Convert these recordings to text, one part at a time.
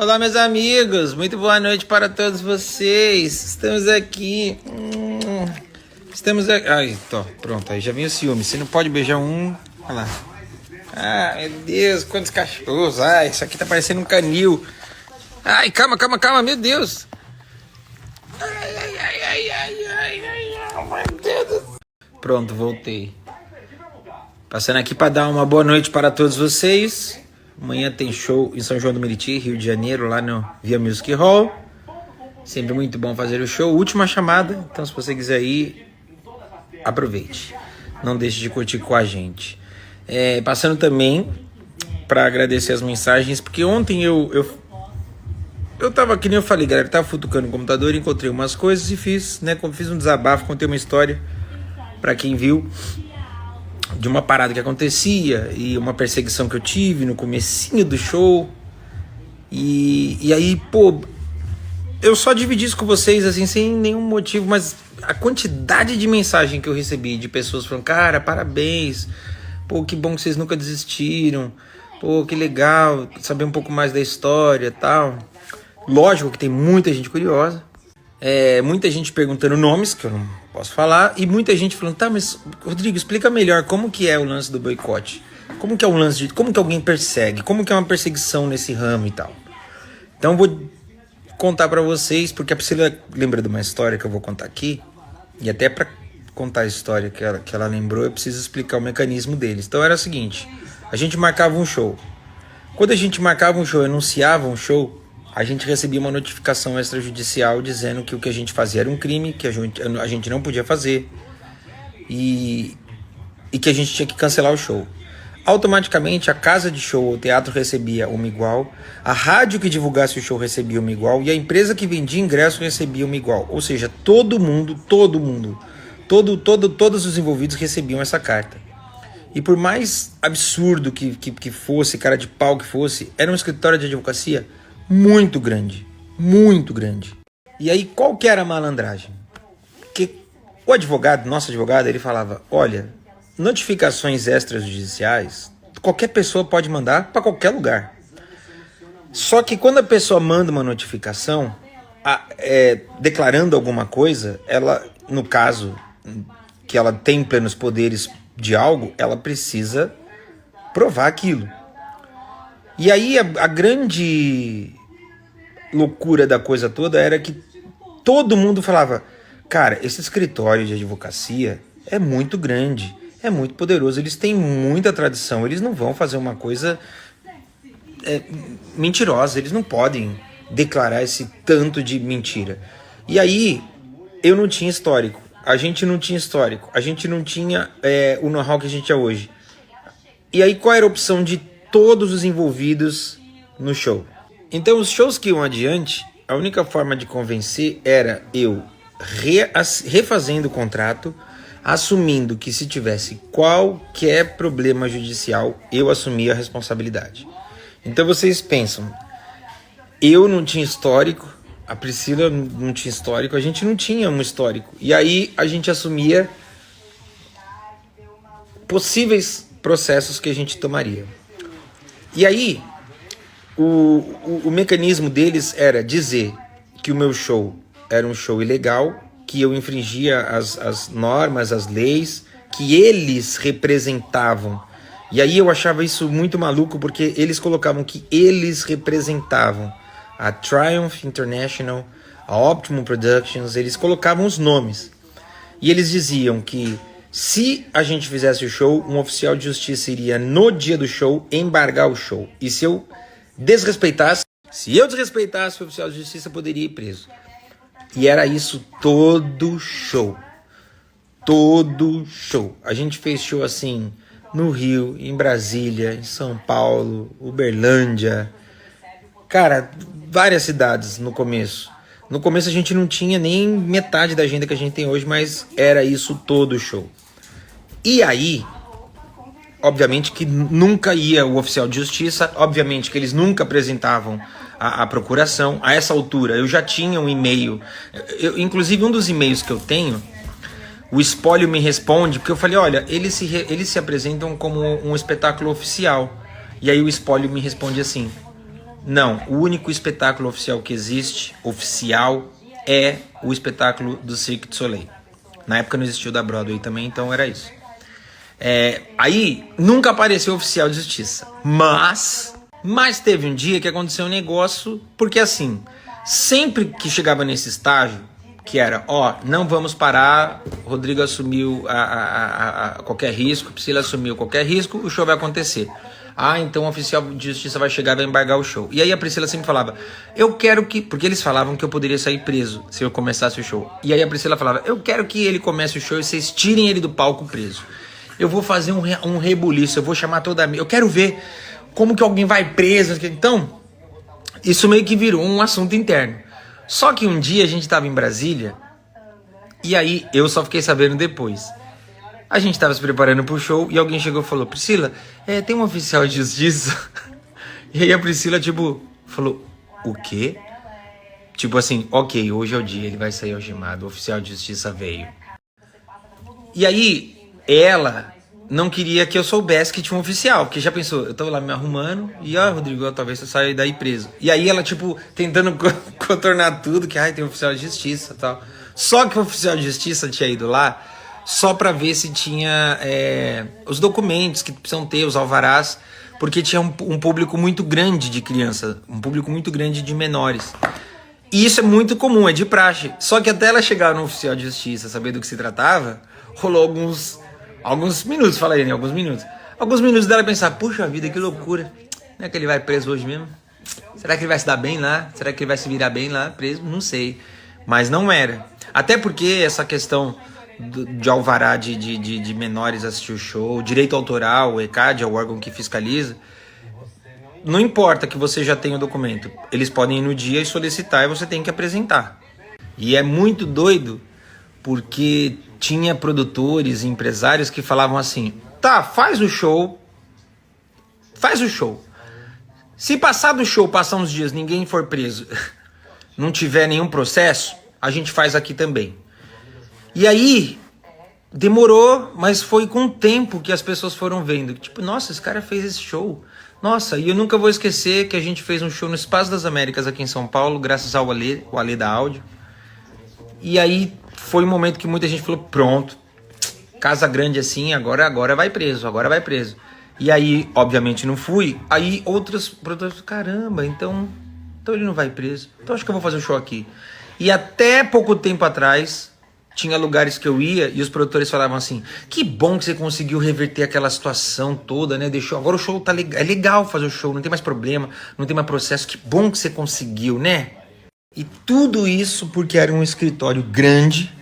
Olá, meus amigos, muito boa noite para todos vocês. Estamos aqui. Estamos aqui. Ai, pronto, aí já vem o ciúme. Você não pode beijar um. Olha lá. Ah, meu Deus, quantos cachorros. Ai, isso aqui tá parecendo um canil. Ai, calma, meu Deus. Ai, meu Deus. Pronto, voltei. Passando aqui para dar uma boa noite para todos vocês. Amanhã tem show em São João do Meriti, Rio de Janeiro, lá no Via Music Hall. Sempre muito bom fazer o show. Última chamada, então se você quiser ir, aproveite. Não deixe de curtir com a gente. Passando também para agradecer as mensagens, porque ontem eu tava, que nem eu falei, galera, tava futucando o computador, encontrei umas coisas e fiz um desabafo, contei uma história para quem viu, de uma parada que acontecia e uma perseguição que eu tive no comecinho do show. E aí, pô, eu só dividi isso com vocês, assim, sem nenhum motivo, mas a quantidade de mensagem que eu recebi de pessoas falando, cara, parabéns, pô, que bom que vocês nunca desistiram, pô, que legal saber um pouco mais da história e tal. Lógico que tem muita gente curiosa, muita gente perguntando nomes, que eu não posso falar, e muita gente falando, tá, mas Rodrigo, explica melhor como que é o lance do boicote, como que é um lance de, como que alguém persegue, como que é uma perseguição nesse ramo e tal. Então eu vou contar pra vocês, porque a Priscila lembra de uma história que eu vou contar aqui, e até pra contar a história que ela lembrou, eu preciso explicar o mecanismo deles. Então era o seguinte, a gente marcava um show, quando a gente marcava um show, anunciava um show, a gente recebia uma notificação extrajudicial dizendo que o que a gente fazia era um crime, que a gente não podia fazer e que a gente tinha que cancelar o show. Automaticamente a casa de show ou teatro recebia uma igual, a rádio que divulgasse o show recebia uma igual e a empresa que vendia ingresso recebia uma igual. Ou seja, todos os envolvidos recebiam essa carta. E por mais absurdo que fosse, cara de pau que fosse, era um escritório de advocacia muito grande. E aí, qual que era a malandragem? Que o advogado, nosso advogado, ele falava, olha, notificações extrajudiciais, qualquer pessoa pode mandar para qualquer lugar. Só que quando a pessoa manda uma notificação, declarando alguma coisa, ela, no caso, que ela tem plenos poderes de algo, ela precisa provar aquilo. E aí a grande loucura da coisa toda era que todo mundo falava, cara, esse escritório de advocacia é muito grande, é muito poderoso, eles têm muita tradição, eles não vão fazer uma coisa mentirosa, eles não podem declarar esse tanto de mentira. E aí eu não tinha histórico, a gente não tinha o know-how que a gente tinha hoje. E aí qual era a opção de todos os envolvidos no show? Então os shows que iam adiante, a única forma de convencer era eu refazendo o contrato, assumindo que se tivesse qualquer problema judicial, eu assumia a responsabilidade. Então vocês pensam, eu não tinha histórico, a Priscila não tinha histórico, a gente não tinha um histórico. E aí a gente assumia possíveis processos que a gente tomaria. E aí o mecanismo deles era dizer que o meu show era um show ilegal, que eu infringia as normas, as leis, que eles representavam. E aí eu achava isso muito maluco, porque eles colocavam que eles representavam a Triumph International, a Optimum Productions, eles colocavam os nomes. E eles diziam que se a gente fizesse o show, um oficial de justiça iria no dia do show embargar o show. E se eu desrespeitasse, o oficial de justiça poderia ir preso. E era isso todo show. A gente fez show assim no Rio, em Brasília, em São Paulo, Uberlândia. Cara, várias cidades no começo. No começo a gente não tinha nem metade da agenda que a gente tem hoje, mas era isso todo show. E aí, obviamente que nunca ia o oficial de justiça, obviamente que eles nunca apresentavam a procuração. A essa altura eu já tinha um e-mail, inclusive um dos e-mails que eu tenho, o Espólio me responde, porque eu falei, olha, eles se apresentam como um espetáculo oficial. E aí o Espólio me responde assim, Não, o único espetáculo oficial que existe, oficial, é o espetáculo do Cirque du Soleil. Na época não existiu da Broadway também, então era isso. Aí nunca apareceu oficial de justiça, mas teve um dia que aconteceu um negócio, porque assim, sempre que chegava nesse estágio, que era, não vamos parar, Rodrigo assumiu qualquer risco, Priscila assumiu qualquer risco, o show vai acontecer. Então o oficial de justiça vai chegar e vai embargar o show. E aí a Priscila sempre falava, eu quero que... Porque eles falavam que eu poderia sair preso se eu começasse o show. E aí a Priscila falava, eu quero que ele comece o show e vocês tirem ele do palco preso. Eu vou fazer um rebuliço, eu vou chamar toda a... Eu quero ver como que alguém vai preso. Então, isso meio que virou um assunto interno. Só que um dia a gente tava em Brasília, e aí eu só fiquei sabendo depois. A gente tava se preparando pro show e alguém chegou e falou, Priscila, tem um oficial de justiça. E aí a Priscila, falou, o quê? Tipo assim, ok, hoje é o dia, ele vai sair algemado, o oficial de justiça veio. E aí, ela não queria que eu soubesse que tinha um oficial, porque já pensou, eu tava lá me arrumando, e Rodrigo, talvez eu saia daí preso. E aí ela, tentando contornar tudo, que tem um oficial de justiça e tal. Só que o oficial de justiça tinha ido lá só pra ver se tinha os documentos que precisam ter, os alvarás, porque tinha um público muito grande de criança, um público muito grande de menores. E isso é muito comum, é de praxe. Só que até ela chegar no oficial de justiça, saber do que se tratava, rolou alguns minutos, fala aí, né? Alguns minutos dela pensar, puxa vida, que loucura. Não é que ele vai preso hoje mesmo? Será que ele vai se dar bem lá? Será que ele vai se virar bem lá, preso? Não sei. Mas não era. Até porque essa questão de alvará de menores assistir o show, direito autoral, o ECAD é o órgão que fiscaliza, não importa que você já tenha o documento. Eles podem ir no dia e solicitar e você tem que apresentar. E é muito doido porque tinha produtores e empresários que falavam assim, faz o show. Se passar do show, passar uns dias, ninguém for preso, não tiver nenhum processo, a gente faz aqui também. E aí, demorou, mas foi com o tempo que as pessoas foram vendo. Nossa, esse cara fez esse show. Nossa, e eu nunca vou esquecer que a gente fez um show no Espaço das Américas aqui em São Paulo, graças ao Ale da Áudio. E aí foi um momento que muita gente falou, pronto, casa grande assim, agora vai preso. E aí, obviamente, não fui. Aí outros produtores, caramba, então ele não vai preso. Então acho que eu vou fazer um show aqui. E até pouco tempo atrás, tinha lugares que eu ia e os produtores falavam assim, que bom que você conseguiu reverter aquela situação toda, né? Agora o show tá legal, é legal fazer o show, não tem mais problema, não tem mais processo, que bom que você conseguiu, né? E tudo isso porque era um escritório grande,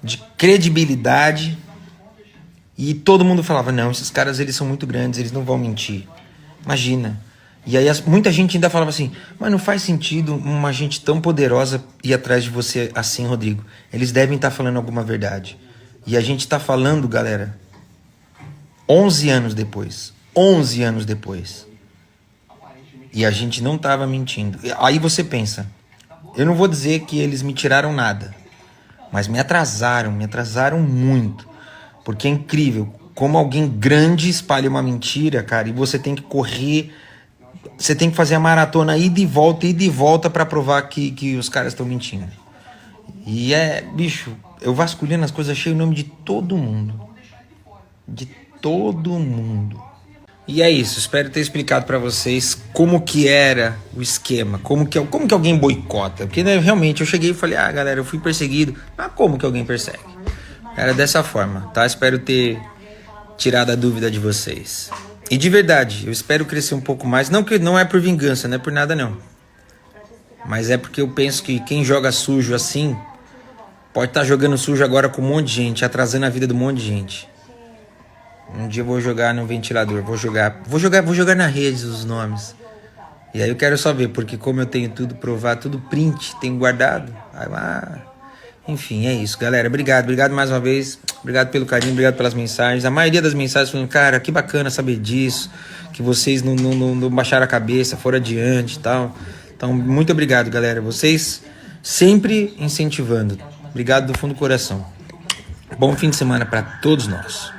de credibilidade, e todo mundo falava, não, esses caras eles são muito grandes, eles não vão mentir. Imagina. E aí muita gente ainda falava assim, mas não faz sentido uma gente tão poderosa ir atrás de você assim, Rodrigo. Eles devem estar falando alguma verdade. E a gente tá falando, galera, 11 anos depois. E a gente não tava mentindo. Aí você pensa, eu não vou dizer que eles me tiraram nada, mas me atrasaram muito. Porque é incrível como alguém grande espalha uma mentira, cara, e você tem que correr... Você tem que fazer a maratona ida e volta pra provar que os caras estão mentindo. E bicho, eu vasculhando as coisas, achei o nome de todo mundo. E é isso, espero ter explicado pra vocês como que era o esquema, como que alguém boicota. Porque né, realmente eu cheguei e falei, galera, eu fui perseguido. Mas como que alguém persegue? Era dessa forma, tá? Espero ter tirado a dúvida de vocês. E de verdade, eu espero crescer um pouco mais. Não é por vingança, não é por nada não. Mas é porque eu penso que quem joga sujo assim pode estar jogando sujo agora com um monte de gente, atrasando a vida de um monte de gente. Um dia eu vou jogar no ventilador, vou jogar na rede os nomes. E aí eu quero só ver, porque como eu tenho tudo provado, tudo print, tenho guardado. Enfim, é isso, galera. Obrigado mais uma vez. Obrigado pelo carinho, obrigado pelas mensagens. A maioria das mensagens falando, cara, que bacana saber disso, que vocês não baixaram a cabeça, foram adiante e tal. Então, muito obrigado, galera. Vocês sempre incentivando. Obrigado do fundo do coração. Bom fim de semana para todos nós.